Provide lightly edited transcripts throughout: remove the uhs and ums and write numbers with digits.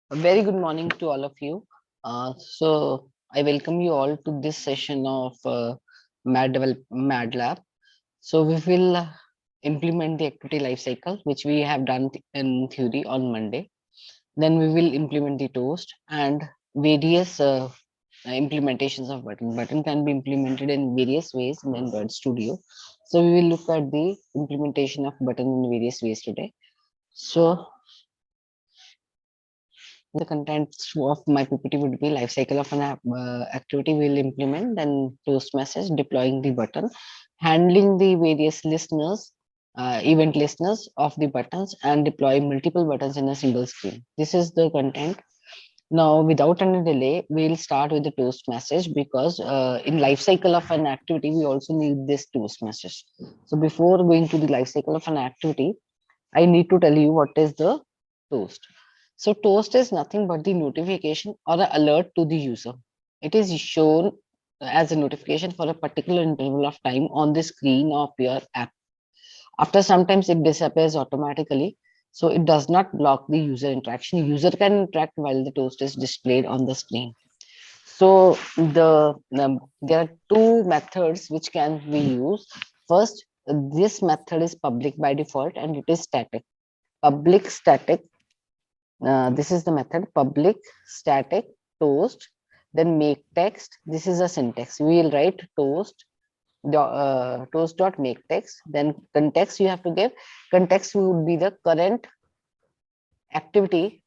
A very good morning to all of you. I welcome you all to this session of Mad Lab. So we will implement the activity life cycle, which we have done in theory on Monday. Then we will implement the toast and various implementations of button. Button can be implemented in various ways in Android Studio. So we will look at the implementation of button in various ways today. So the contents of my PPT would be life cycle of an activity we'll implement, then toast message, deploying the button, handling the various listeners, event listeners of the buttons, and deploy multiple buttons in a single screen. This is the content. Now, without any delay, we'll start with the toast message because in life cycle of an activity, we also need this toast message. So before going to the life cycle of an activity, I need to tell you what is the toast. So toast is nothing but the notification or the alert to the user. It is shown as a notification for a particular interval of time on the screen of your app. After sometimes it disappears automatically. So it does not block the user interaction. User can interact while the toast is displayed on the screen. So there are two methods which can be used. First, this method is public by default and it is static. Public static, this is the method public static toast, then make text. This is a syntax. We will write toast dot make text. Then context you have to give. Context would be the current activity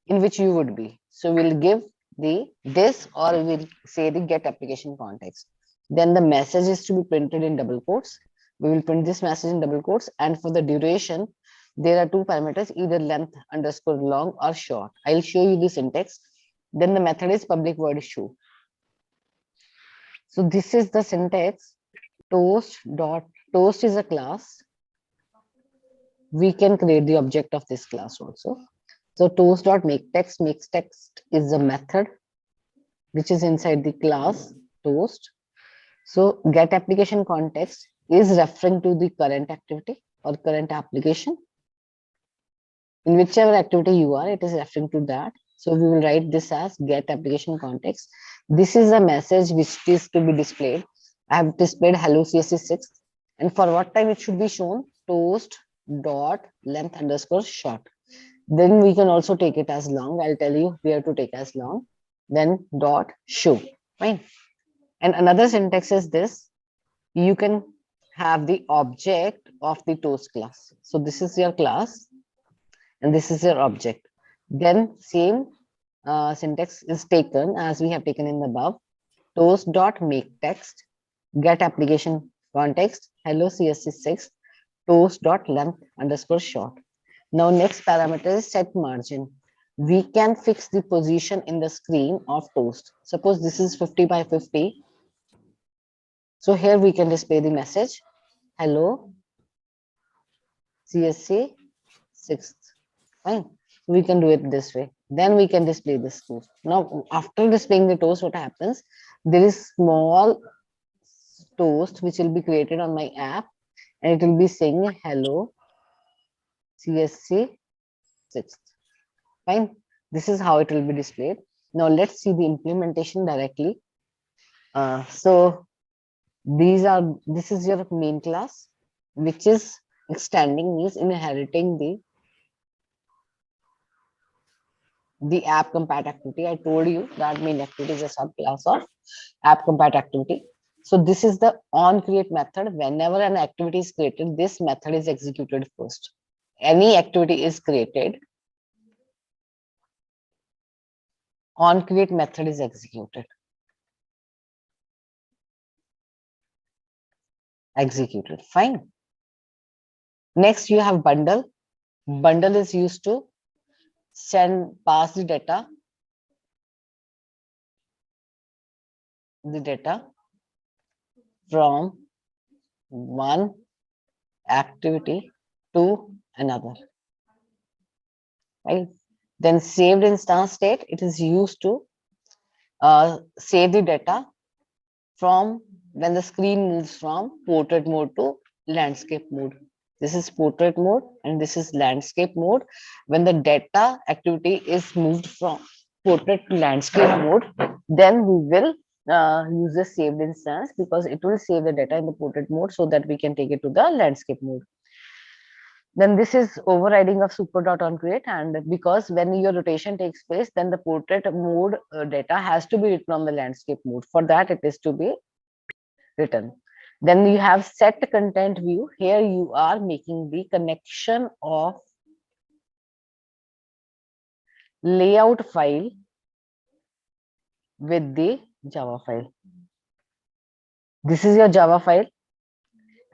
in which you would be. So we'll give the this or we'll say the get application context. Then the message is to be printed in double quotes. We will print this message in double quotes, and for the duration, there are two parameters, either length underscore long or short. I'll show you the syntax. Then the method is public void show. So this is the syntax. Toast is a class. We can create the object of this class also. So toast.makeText, makes text is a method which is inside the class toast. So get application context is referring to the current activity or current application. In whichever activity you are, it is referring to that. So we will write this as get application context. This is a message which is to be displayed. I have displayed hello CSS6, and for what time it should be shown, toast dot length underscore short. Then we can also take it as long. I'll tell you where to take as long. Then dot show. Fine. And another syntax is this. You can have the object of the toast class. So this is your class and this is your object. Then same syntax is taken as we have taken in the above. Toast dot make text, get application context, hello CSS6, toast dot length underscore short. Now next parameter is set margin. We can fix the position in the screen of toast. Suppose this is 50 by 50. So here we can display the message, hello CSC 6th. Fine. We can do it this way. Then we can display this toast. Now after displaying the toast, what happens? There is small toast which will be created on my app and it will be saying hello CSC 6th. Fine. This is how it will be displayed. Now let's see the implementation directly. So this is your main class, which is extending, means inheriting the app compat activity. I told you that main activity is a subclass of app compat activity. So this is the on create method. Whenever an activity is created, this method is executed first. Any activity is created, on create method is executed. Fine. Next you have bundle. Bundle is used to pass the data from one activity to another, right? Then saved instance state, it is used to save the data from when the screen moves from portrait mode to landscape mode. This is portrait mode and this is landscape mode. When the data activity is moved from portrait to landscape mode, then we will use the saved instance, because it will save the data in the portrait mode so that we can take it to the landscape mode. Then this is overriding of super dot on create, and because when your rotation takes place, then the portrait mode data has to be written on the landscape mode. For that, it is to be written. Then you have set content view. Here you are making the connection of layout file with the Java file. This is your Java file,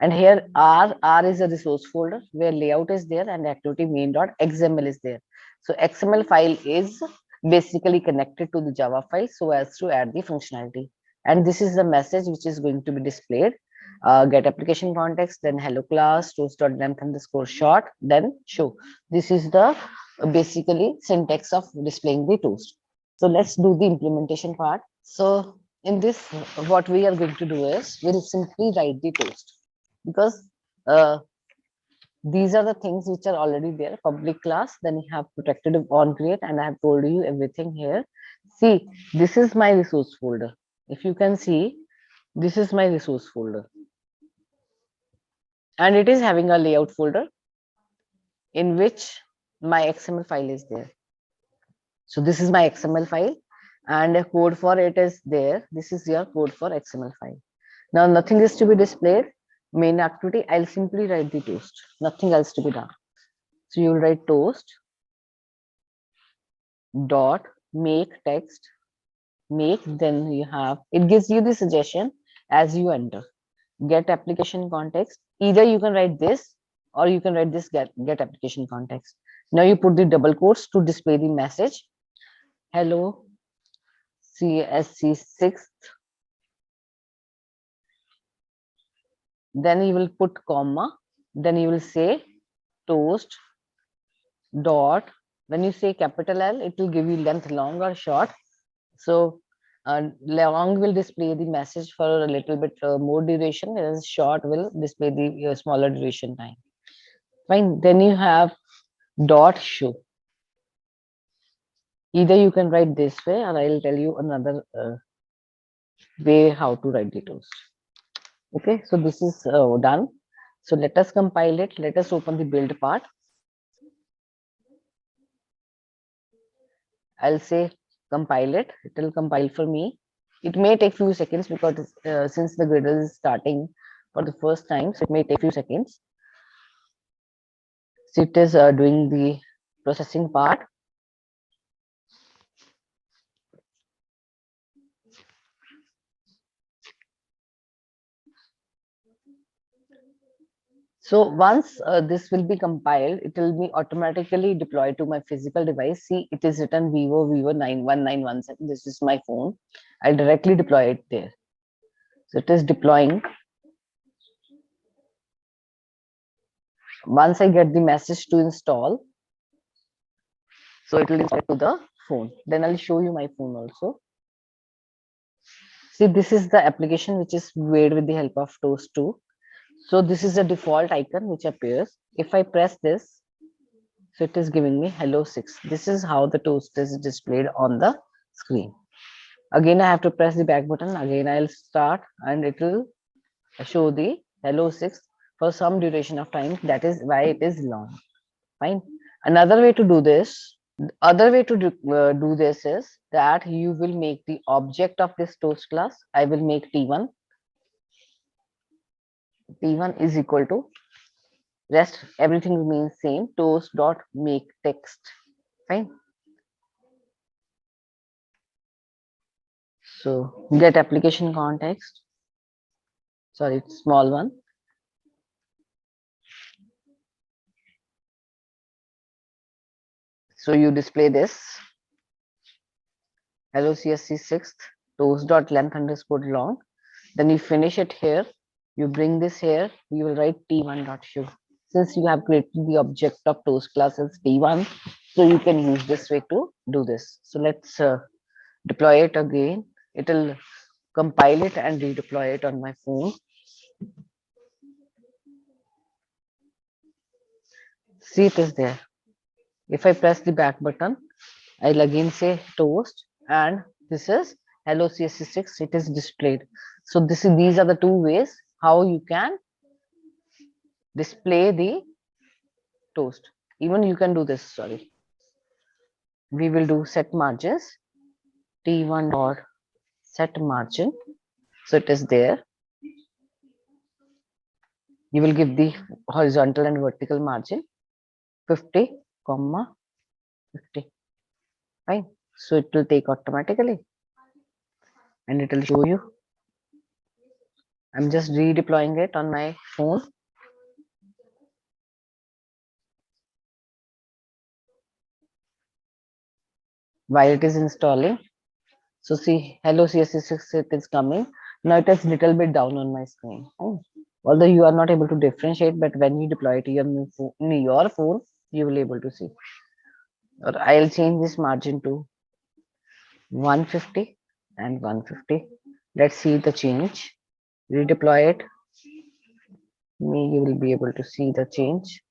and here R is a resource folder where layout is there and activity main.xml is there. So XML file is basically connected to the Java file so as to add the functionality. And this is the message which is going to be displayed. Get application context, then hello class, toast.length underscore short, then show. This is the basically syntax of displaying the toast. So let's do the implementation part. So in this, what we are going to do is we'll simply write the toast, because uh, these are the things which are already there. Public class, then you have protected on create, and I have told you everything here. See, this is my resource folder. If you can see, this is my resource folder, and it is having a layout folder in which my XML file is there. So this is my XML file, and a code for it is there. This is your code for XML file. Now nothing is to be displayed. Main activity, I'll simply write the toast. Nothing else to be done. So you'll write toast dot make text make, then you have, it gives you the suggestion as you enter. Get application context. Either you can write this or you can write this get application context. Now you put the double quotes to display the message. Hello CSC 6th. Then you will put comma. Then you will say toast dot. When you say capital L, it will give you length long or short. So long will display the message for a little bit more duration, whereas short will display the smaller duration time. Fine. Then you have dot show. Either you can write this way, or I'll tell you another way how to write the toast. Okay, so this is done. So let us compile it. Let us open the build part. I'll say compile it. It will compile for me. It may take few seconds because since the Gradle is starting for the first time, so it may take few seconds. So it is doing the processing part. So once this will be compiled, it will be automatically deployed to my physical device. See, it is written Vivo 91917. This is my phone. I'll directly deploy it there. So it is deploying. Once I get the message to install, so it will install to the phone. Then I'll show you my phone also. See, this is the application which is made with the help of Toast 2. So this is the default icon which appears. If I press this, so it is giving me hello 6. This is how the toast is displayed on the screen. Again, I have to press the back button. Again, I'll start and it will show the hello 6 for some duration of time. That is why it is long. Fine. Another way to do this, other way to do this is that you will make the object of this toast class. I will make T1. T1 is equal to rest, everything remains same, toast dot make text. Fine. So get application context. Sorry, it's small one. So you display this hello CSC 6th toast dot length underscore long. Then you finish it here. You bring this here. You will write T1 dot show. Since you have created the object of toast class as T1, so you can use this way to do this. So let's deploy it again. It will compile it and redeploy it on my phone. See, it is there. If I press the back button, I'll again say toast, and this is hello CSS6, it is displayed. So these are the two ways how you can display the toast. Even you can do this, sorry. We will do set margins, T1 dot set margin. So it is there. You will give the horizontal and vertical margin 50, 50. Fine. So it will take automatically and it will show you. I'm just redeploying it on my phone. While it is installing. So see, hello CSS6, it is coming. Now it is little bit down on my screen. Oh. Although you are not able to differentiate, but when you deploy it to your phone, you will able to see. Or I'll change this margin to 150 and 150. Let's see the change. Redeploy it. You will be able to see the change.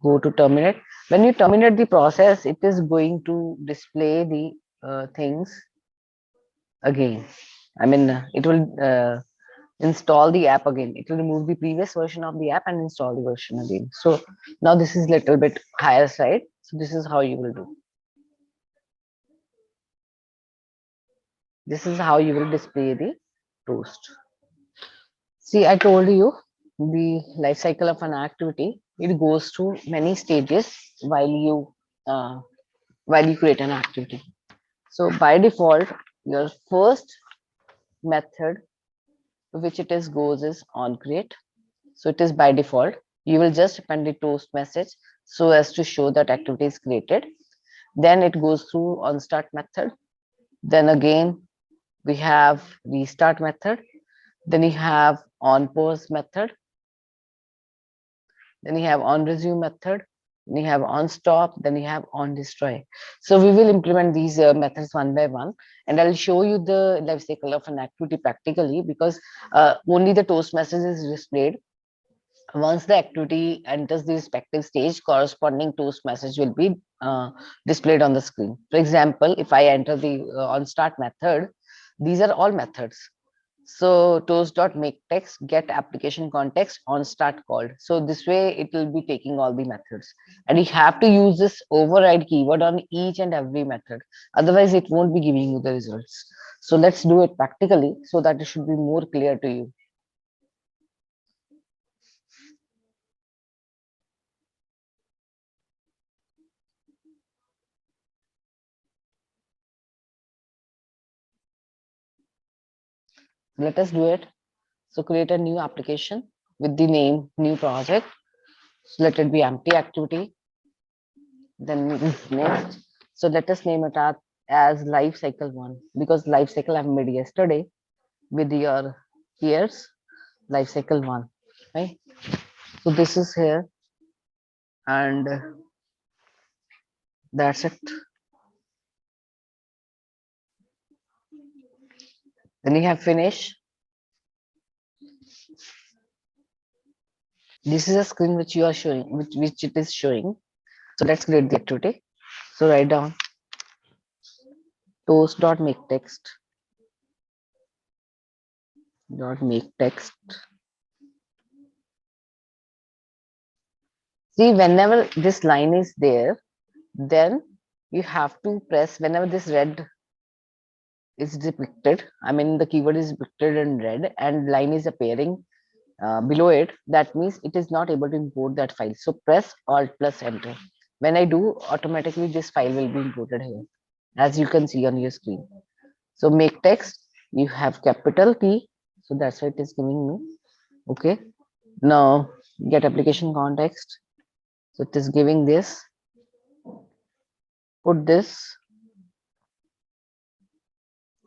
Go to terminate. When you terminate the process, it is going to display the things again. I mean, it will install the app again. It will remove the previous version of the app and install the version again. So now this is little bit higher side. So this is how you will do. This is how you will display the toast. See, I told you the life cycle of an activity. It goes through many stages uh, while you create an activity. So by default, your first method to which it is goes is on create. So it is by default. You will just append the toast message so as to show that activity is created. Then it goes through on start method. Then again, we have restart method. Then you have on pause method. Then you have on resume method. Then you have on stop. Then you have on destroy. So we will implement these methods one by one, and I'll show you the life cycle of an activity practically, because only the toast message is displayed. Once the activity enters the respective stage, corresponding toast message will be displayed on the screen. For example, if I enter the on start method, these are all methods. So toast.make text get application context on start called. So this way it will be taking all the methods, and you have to use this override keyword on each and every method. Otherwise, it won't be giving you the results. So let's do it practically so that it should be more clear to you. Let us do it. So create a new application with the name new project. So let it be empty activity. Then next. So let us name it as life cycle 1, because life cycle I made yesterday with your peers. Life cycle 1, right? So this is here, and that's it. Then you have finish. This is a screen which you are showing, which it is showing. So let's create the activity. So write down toast.make text dot make text. See, whenever this line is there, then you have to press whenever this red is depicted. I mean, the keyword is depicted in red and line is appearing below it. That means it is not able to import that file. So press Alt plus Enter. When I do, automatically this file will be imported here, as you can see on your screen. So make text, you have capital T. So that's what it is giving me. Okay. Now get application context. So it is giving this. Put this,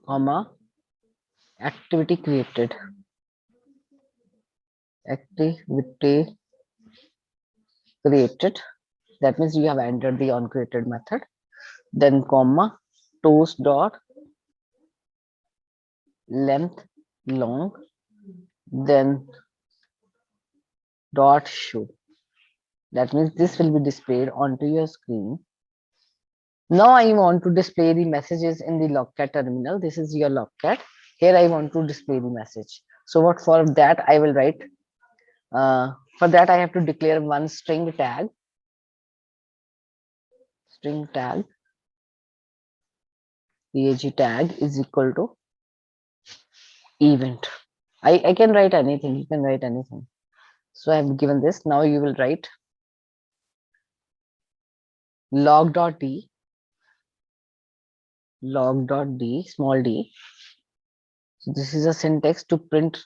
comma, activity created. Activity created. That means you have entered the onCreated method. Then comma, toast dot length long, then dot show. That means this will be displayed onto your screen. Now I want to display the messages in the Logcat terminal. This is your Logcat. Here I want to display the message. So what for that I will write. For that I have to declare one string tag. String tag tag is equal to event. I can write anything. You can write anything. So I have given this. Now you will write log.d small d. So this is a syntax to print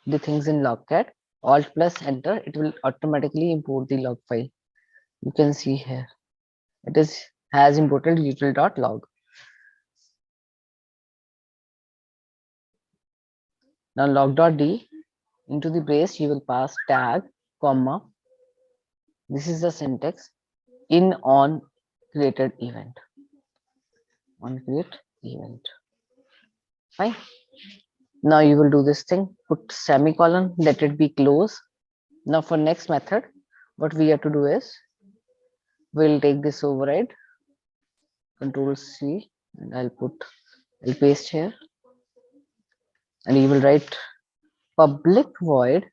the things in Logcat. Alt plus enter. It will automatically import the log file. You can see here. It is has imported util.log. Now log.d into the brace you will pass tag comma. This is the syntax in on created event. On create event. Fine. Now you will do this thing. Put semicolon. Let it be close. Now for next method, what we have to do is we'll take this override. Control C and I'll paste here, and you will write public void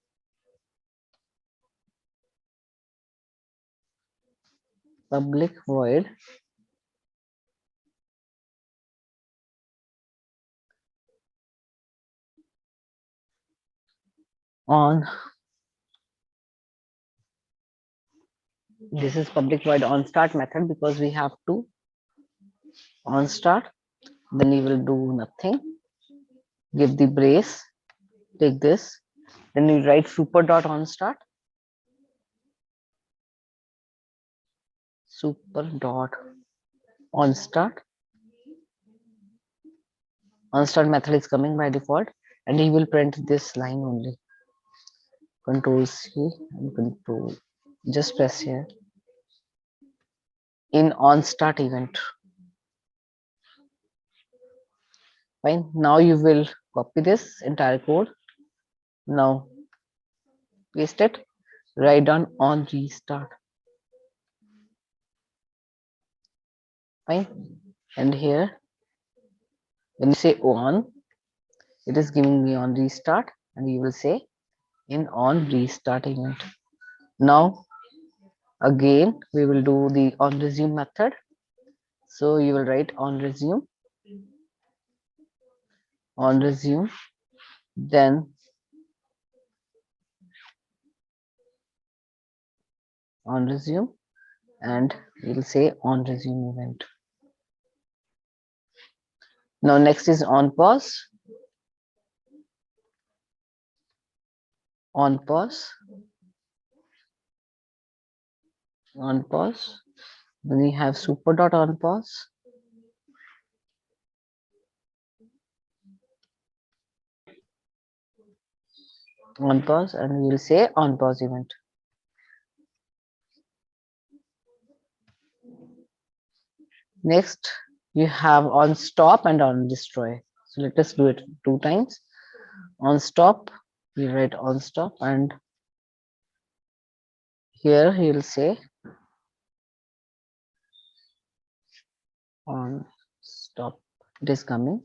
on. This is public void on start method because we have to on start. Then you will do nothing. Give the brace. Take this. Then you write super dot on start. Super dot on start. On start method is coming by default, and he will print this line only. Control C and control. Just press here. In on start event. Fine. Now you will copy this entire code. Now paste it. Write down on restart. Fine. And here, when you say on, it is giving me on restart, and you will say in on restart event. Now again we will do the on resume method. So you will write on resume, then on resume, and you will say on resume event. Now next is on pause. On pause. Then you have super dot on pause. On pause, and we will say on pause event. Next, you have on stop and on destroy. So let us do it 2 times. On stop, we write on stop, and here he will say on stop. It is coming.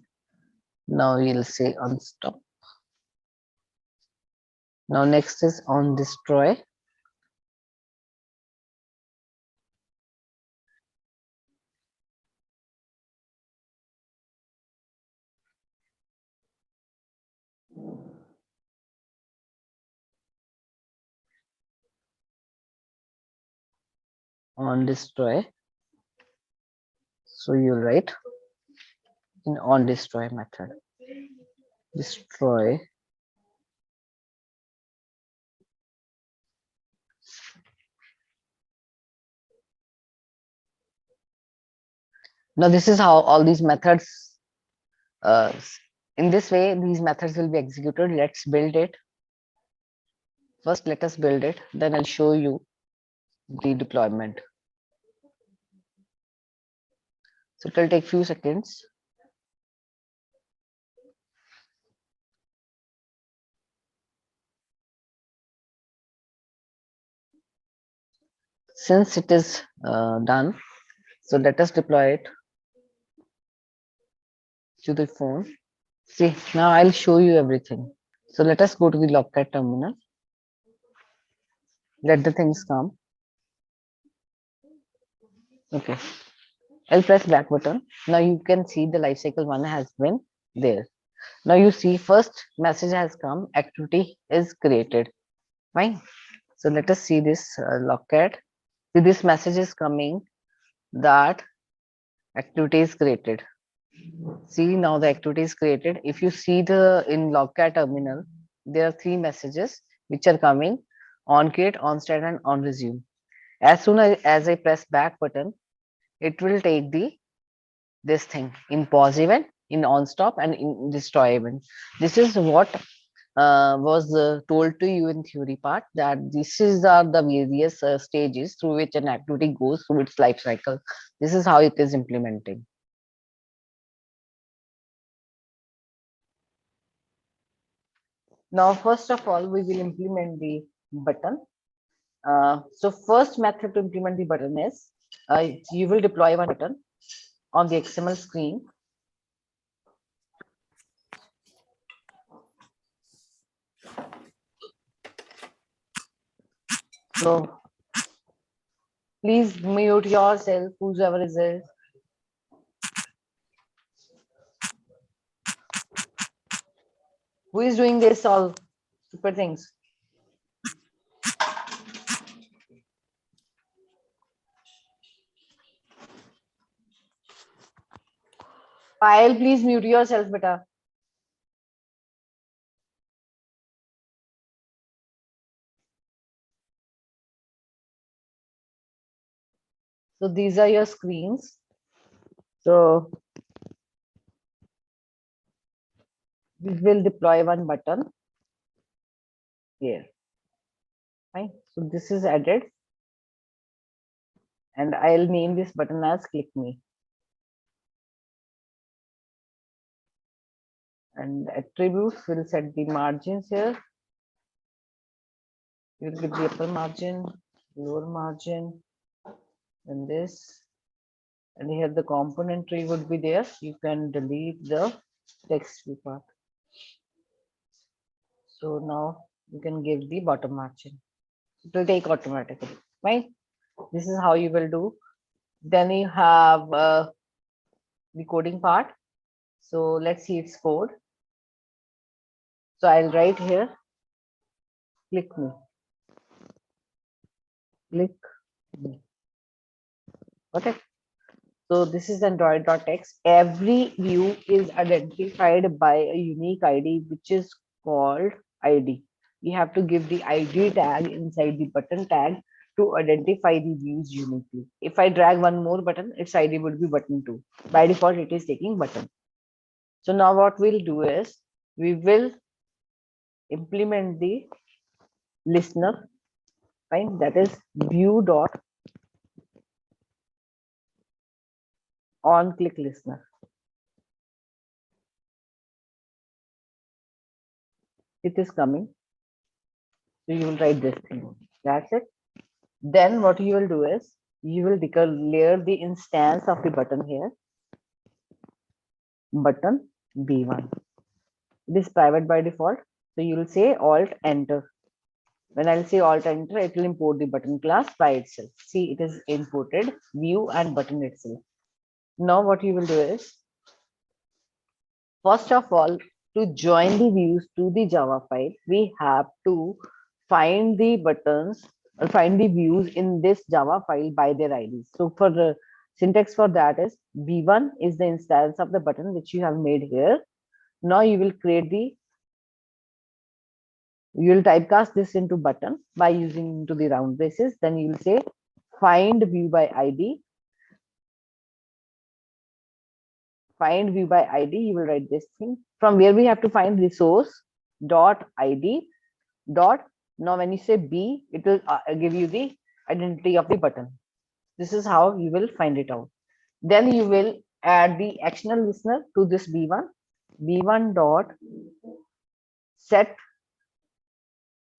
Now we will say on stop. Now next is on destroy. On destroy. So you write in on destroy method. Destroy. Now this is how all these methods, in this way, these methods will be executed. Let's build it. First, let us build it. Then I'll show you the deployment. So it will take few seconds. since it is done, so let us deploy it to the phone. See, now I'll show you everything. So let us go to the Logcat terminal. Let the things come. Okay. I'll press back button. Now you can see the lifecycle one has been there. Now you see first message has come, activity is created. Fine. So let us see this Logcat. See, this message is coming that activity is created. See, now the activity is created. If you see the in Logcat terminal, there are three messages which are coming: on create, on start, and on resume. As soon as I press back button, it will take the this thing in pause event, in on stop, and in destroy event. This is what was told to you in theory part, that this is are the various stages through which an activity goes through its life cycle. This is how it is implementing. Now, first of all, we will implement the button. So first method to implement the button is you will deploy one button on the XML screen. So please mute yourself, whoever is there. Who is doing this all super things? Payal, please mute yourself, beta. So these are your screens. So we will deploy one button here. Fine. So this is added, and I'll name this button as click me. And attributes will set the margins here. You will give the upper margin, lower margin, and this. And here the component tree would be there. You can delete the text view part. So now you can give the bottom margin. It will take automatically, right? This is how you will do. Then you have the coding part. So let's see its code. So I'll write here, click me. Click me. Okay. So this is Android.txt. Every view is identified by a unique ID, which is called ID. You have to give the ID tag inside the button tag to identify the views uniquely. If I drag one more button, its ID would be button 2. By default, it is taking button. So now what we'll do is we will implement the listener. Fine, that is view dot on click listener. It is coming. So you will write this thing. That's it. Then what you will do is you will declare the instance of the button here. Button B1. It is private by default. So you will say Alt Enter. When I'll say Alt Enter, it will import the button class by itself. See, it is imported view and button itself. Now what you will do is, first of all, to join the views to the Java file, we have to find the buttons or find the views in this Java file by their IDs. So for the syntax for that is B1 is the instance of the button which you have made here. Now you will create you will typecast this into button by using into the round braces. Then you will say find view by ID. Find view by ID, you will write this thing from where we have to find resource dot ID dot. Now when you say B, it will give you the identity of the button. This is how you will find it out. Then you will add the actional listener to this B1. B1 dot set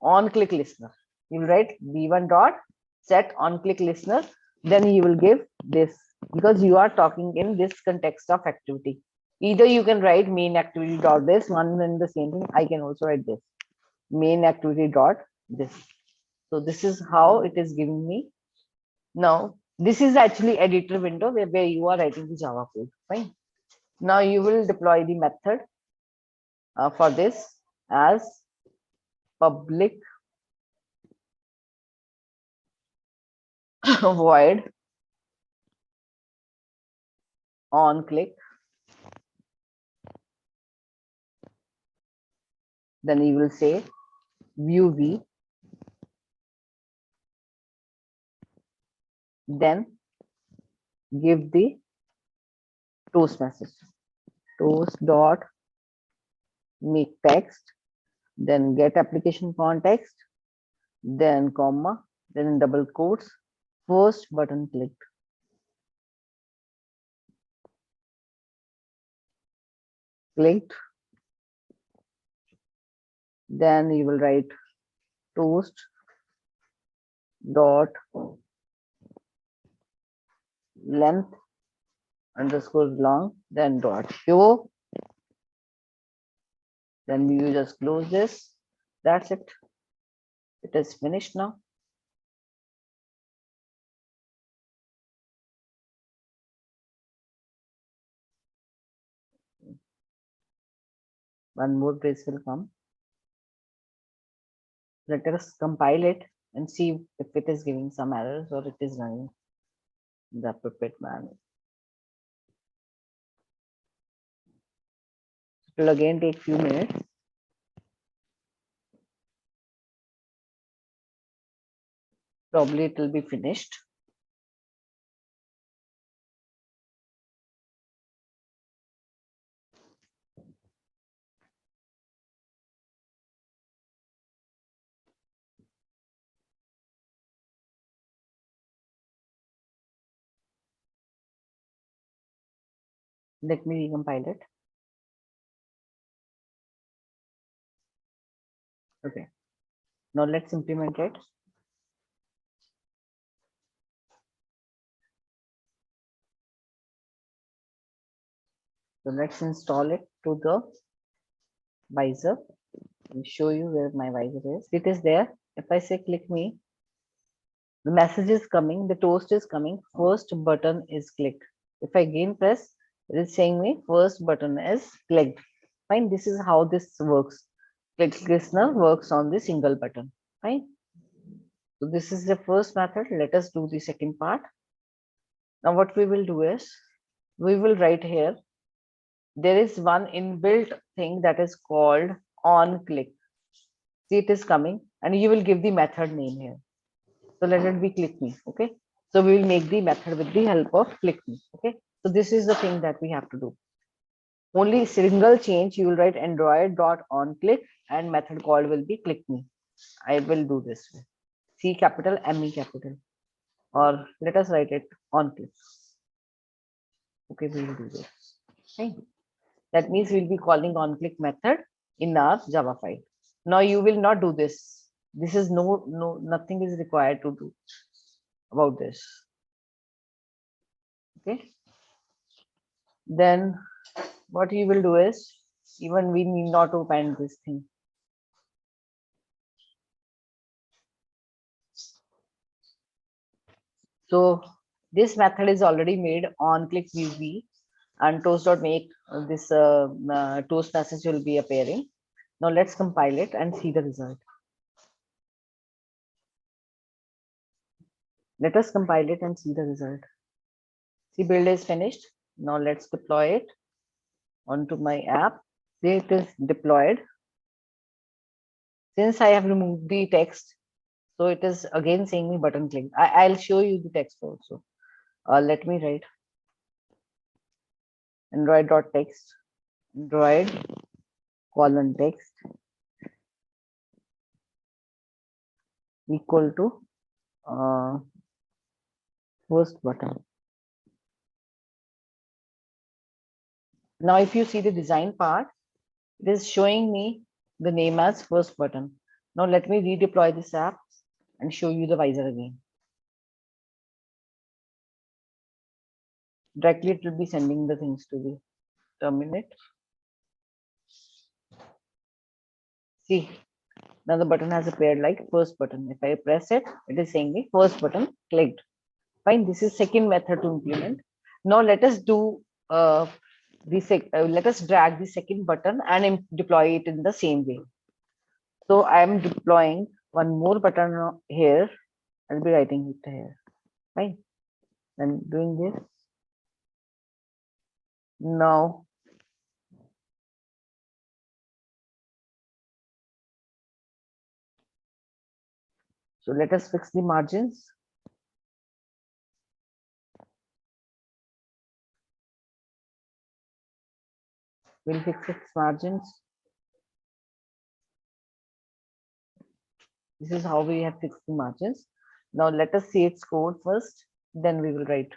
on click listener. You will write B1 dot set on click listener, then you will give this, because you are talking in this context of activity. Either you can write main activity dot this one and the same thing. I can also write this main activity dot this. So this is how it is giving me. Now this is actually editor window where you are writing the Java code. Fine. Now you will deploy the method for this as public void on click. Then you will say view v. Then give the toast message. Toast dot make text. Then get application context. Then comma. Then in double quotes. First button clicked. Clicked. Then you will write toast dot length underscore long, then dot show. Then you just close this. That's it. It is finished now. One more page will come. Let us compile it and see if it is giving some errors or it is running the appropriate manner. It will again take few minutes. Probably it will be finished. Let me recompile it. Okay. Now let's implement it. So let's install it to the visor. I'll show you where my visor is. It is there. If I say click me, the message is coming, the toast is coming, first button is clicked. If I again press, it is saying me first button is clicked. Fine, this is how this works. Click listener works on the single button. Fine. So this is the first method. Let us do the second part. Now what we will do is, we will write here, there is one inbuilt thing that is called on click. See, it is coming and you will give the method name here. So let it be click me. Okay. So we will make the method with the help of click me. Okay. So this is the thing that we have to do. Only single change, you will write Android dot on click and method called will be click me. I will do this way. C capital M E capital, or let us write it on click. Okay, we will do this. Okay. That means we'll be calling on click method in our Java file. Now you will not do this. This is nothing is required to do about this. Okay. Then what you will do is, even we need not open this thing. So this method is already made on click view v, and toast.make this toast message will be appearing. Now let's compile it and see the result. Let us compile it and see the result. See, build is finished. Now let's deploy it onto my app. See, it is deployed. Since I have removed the text, so it is again saying me button click. I'll show you the text also. Let me write Android.text, Android colon text equal to first button. Now, if you see the design part, it is showing me the name as first button. Now, let me redeploy this app and show you the visor again. Directly it will be sending the things to the terminate. See, now the button has appeared like first button. If I press it, it is saying the first button clicked. Fine. This is second method to implement. Now let us do let us drag the second button and deploy it in the same way. So I am deploying one more button here. I'll be writing it here. Fine. I'm doing this. Now so let us fix the margins. We'll fix its margins. This is how we have fixed the margins. Now let us see its code first, then we will write.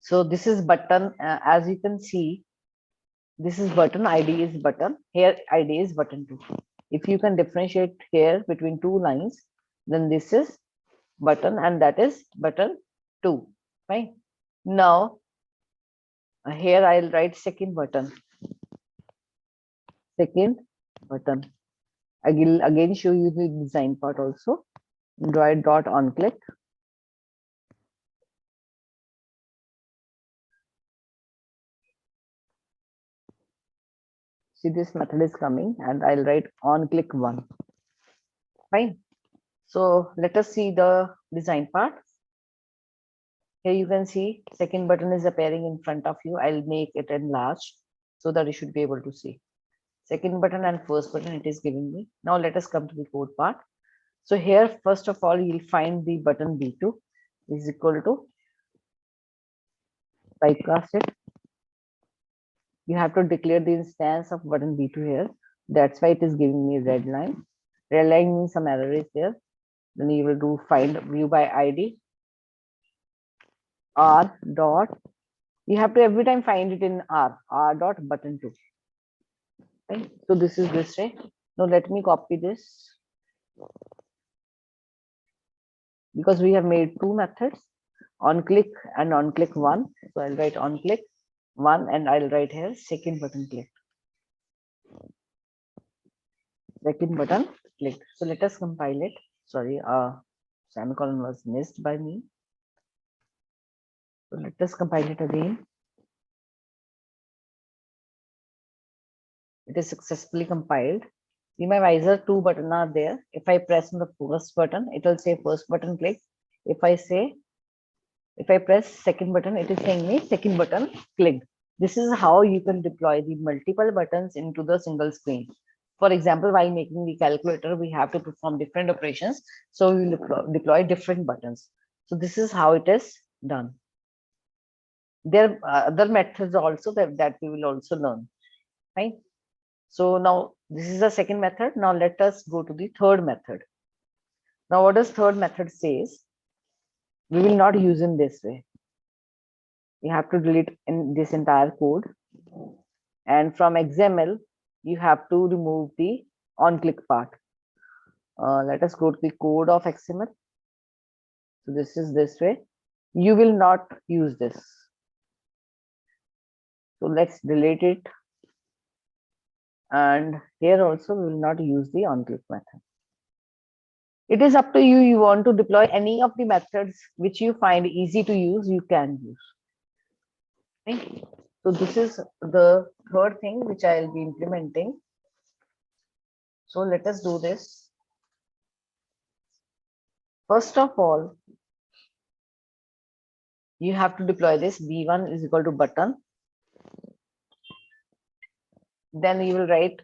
So this is button, as you can see, this is button, ID is button, here ID is button 2. If you can differentiate here between two lines, then this is button and that is button 2. Right? Now, here I'll write second button. Second button. I will again show you the design part also. Android dot on click. See, this method is coming and I'll write on click 1. Fine. So let us see the design part. Here you can see second button is appearing in front of you. I'll make it enlarged so that you should be able to see. Second button and first button it is giving me. Now let us come to the code part. So here, first of all, you'll find the button B2 is equal to typecast it. You have to declare the instance of button B2 here. That's why it is giving me red line. Red line means some error is there. Then you will do find view by ID R dot. You have to every time find it in R dot button 2. Right? So this is this way. Now let me copy this because we have made two methods, on click and on click 1. So I'll write on click 1 and I'll write here second button click. Second button click. So let us compile it. Sorry, semicolon was missed by me. So let us compile it again. It is successfully compiled. See my visor, two buttons are there. If I press on the first button, it will say first button click. If I press second button, it is saying me second button clicked. This is how you can deploy the multiple buttons into the single screen. For example, while making the calculator, we have to perform different operations. So we will deploy different buttons. So this is how it is done. There are other methods also that we will also learn. Right? So now this is the second method. Now let us go to the third method. Now what does third method says? We will not use in this way. You have to delete in this entire code. And from XML, you have to remove the on click part. Let us go to the code of XML. So this is this way. You will not use this. So let's delete it. And here also we will not use the on click method. It is up to you. You want to deploy any of the methods which you find easy to use, you can use. Okay. So this is the third thing which I'll be implementing. So let us do this. First of all, you have to deploy this B1 is equal to button. Then you will write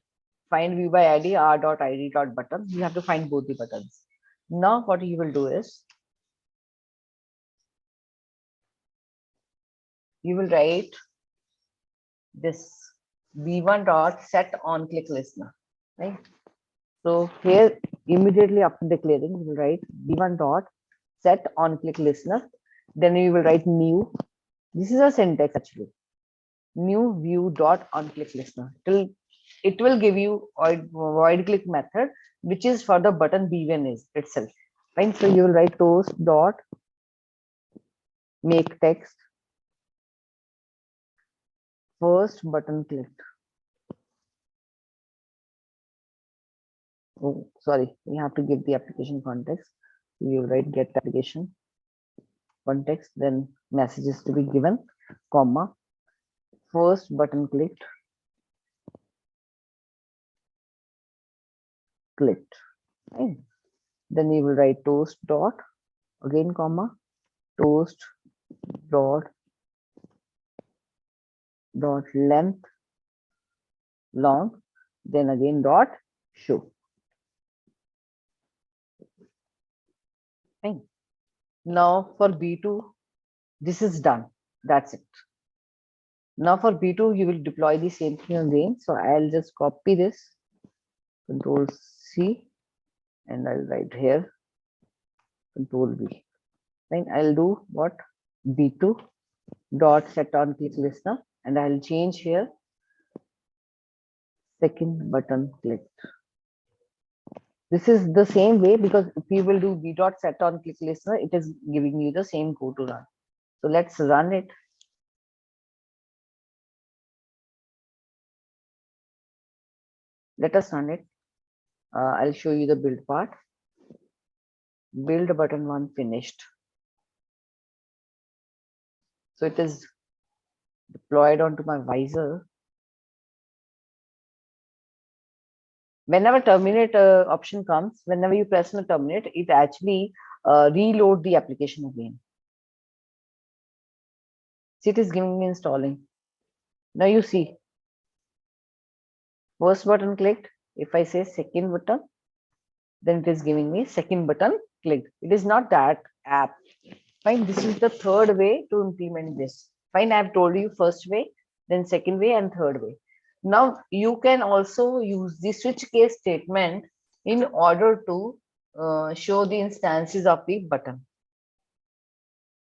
find view by ID R dot ID dot button. You have to find both the buttons. Now what you will do is you will write this B1 dot set on click listener, right? So here immediately after declaring, you will write B1 dot set on click listener. Then you will write new. This is a syntax actually. New view dot on click listener. It will give you void click method, which is for the button B1 is itself. Right. So you will write toast dot make text, first button clicked. Oh, sorry, we have to give the application context. You write get application context, then messages to be given, comma, first button clicked, clicked. Right? Then you will write toast dot, again comma, toast dot length long, then again dot show. Right? Now for B2, this is done. That's it. Now for B2, you will deploy the same thing again. So I'll just copy this, Control C, and I'll write here, Control V. Right? I'll do what? B2 dot set on click listener, and I'll change here second button clicked. This is the same way, because if you will do b dot set on click listener, it is giving you the same code to run. So let's run it. Let us run it. I'll show you the build part. Build button 1 finished. So it is deployed onto my visor. Whenever terminate option comes, whenever you press on terminate, it actually reload the application again. See, it is giving me installing. Now you see, first button clicked. If I say second button, then it is giving me second button clicked. It is not that app. Fine, this is the third way to implement this. Fine, I have told you first way, then second way, and third way. Now you can also use the switch case statement in order to show the instances of the button.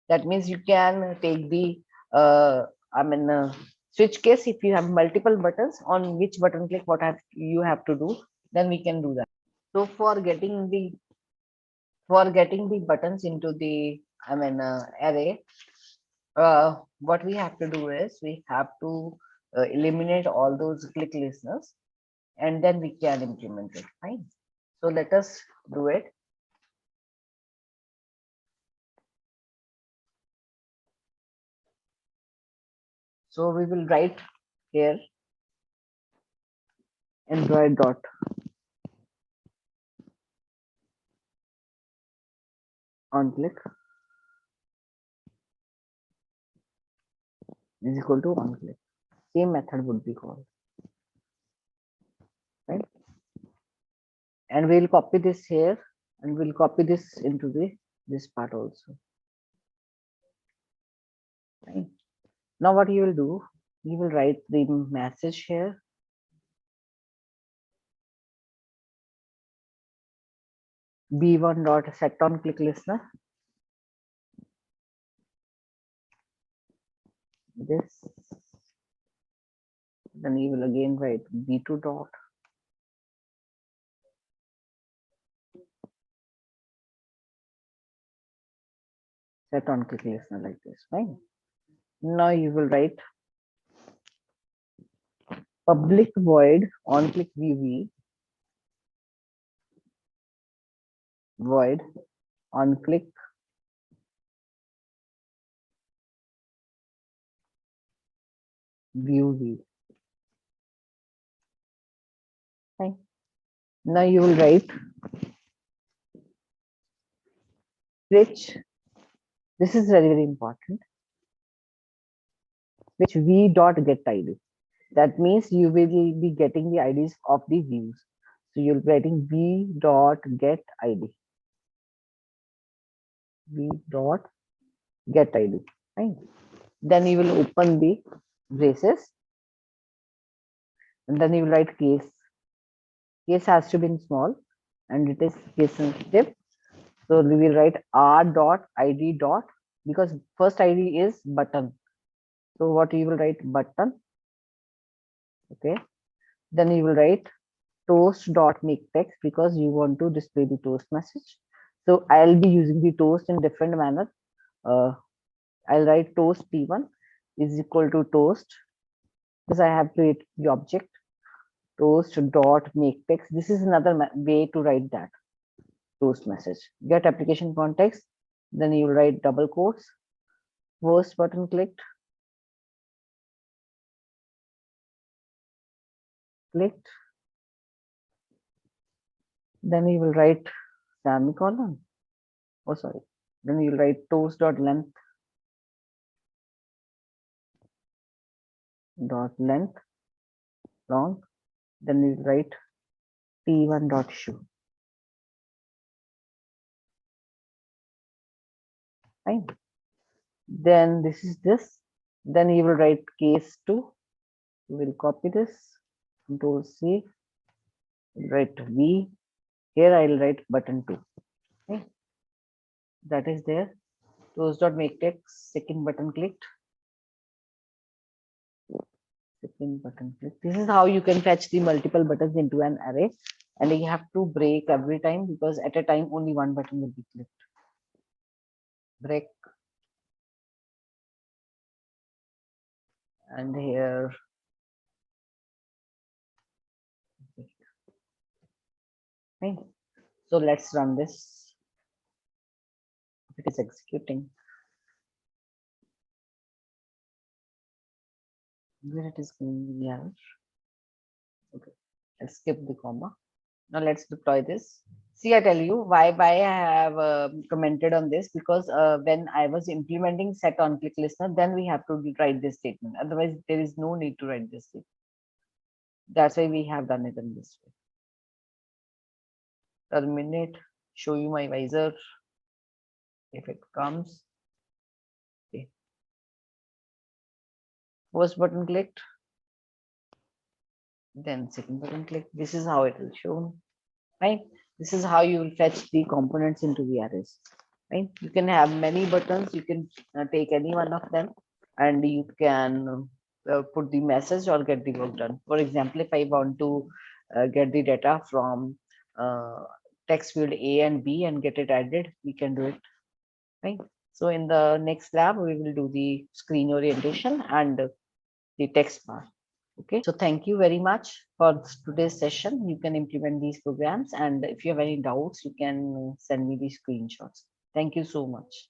That means you can take the switch case. If you have multiple buttons, on which button click what you have to do, then we can do that. So for getting the buttons into the array, what we have to do is we have to eliminate all those click listeners, and then we can implement it. Fine. So let us do it. So we will write here Android dot on click is equal to on click. Same method would be called. Right? And we'll copy this here, and we'll copy this into this part also. Right? Now what you will do, you will write the message here. B1 dot set on click listener. This. Then you will again write B2 dot set on click listener like this. Fine. Now you will write public void on click VV void on click view V. Fine. Now you will write switch. This is very important. Switch V dot get ID. That means you will be getting the IDs of the views. So you'll be writing V dot get ID. V dot get ID. Fine. Then you will open the braces, and then you will write case. Case has to be in small, and it is case sensitive. So we will write R dot ID dot, because first ID is button. So what you will write button. Okay. Then you will write toast dot make text, because you want to display the toast message. So I'll be using the toast in different manner. I'll write toast P1 is equal to toast, because I have created the object toast dot make text. This is another way to write that toast message. Get application context, then you write double quotes, first button clicked, then you will write semicolon. Oh, sorry. Then you'll write toast dot length long. Then you write P1 dot issue. Fine. Then this is this. Then you will write case 2. You will copy this. Control C. Write V. Here I will write button 2. Okay. That is there. Toast dot make text. Second button clicked. Second button clicked. This is how you can fetch the multiple buttons into an array, and you have to break every time, because at a time only one button will be clicked. Break. And here fine. So let's run this. It is executing. Where it is going the error. Okay, let's skip the comma. Now let's deploy this. See, I tell you why I have commented on this, because when I was implementing set on click listener, then we have to write this statement. Otherwise, there is no need to write this statement. That's why we have done it in this way. Terminate, show you my visor. If it comes, okay. First button clicked, then second button clicked. This is how it will show. Right? This is how you will fetch the components into the arrays. Right? You can have many buttons. You can take any one of them, and you can put the message or get the work done. For example, if I want to get the data from text field A and B and get it added, we can do it. Right? So in the next lab, we will do the screen orientation and the text bar. Okay, so thank you very much for today's session. You can implement these programs, and if you have any doubts, you can send me these screenshots. Thank you so much.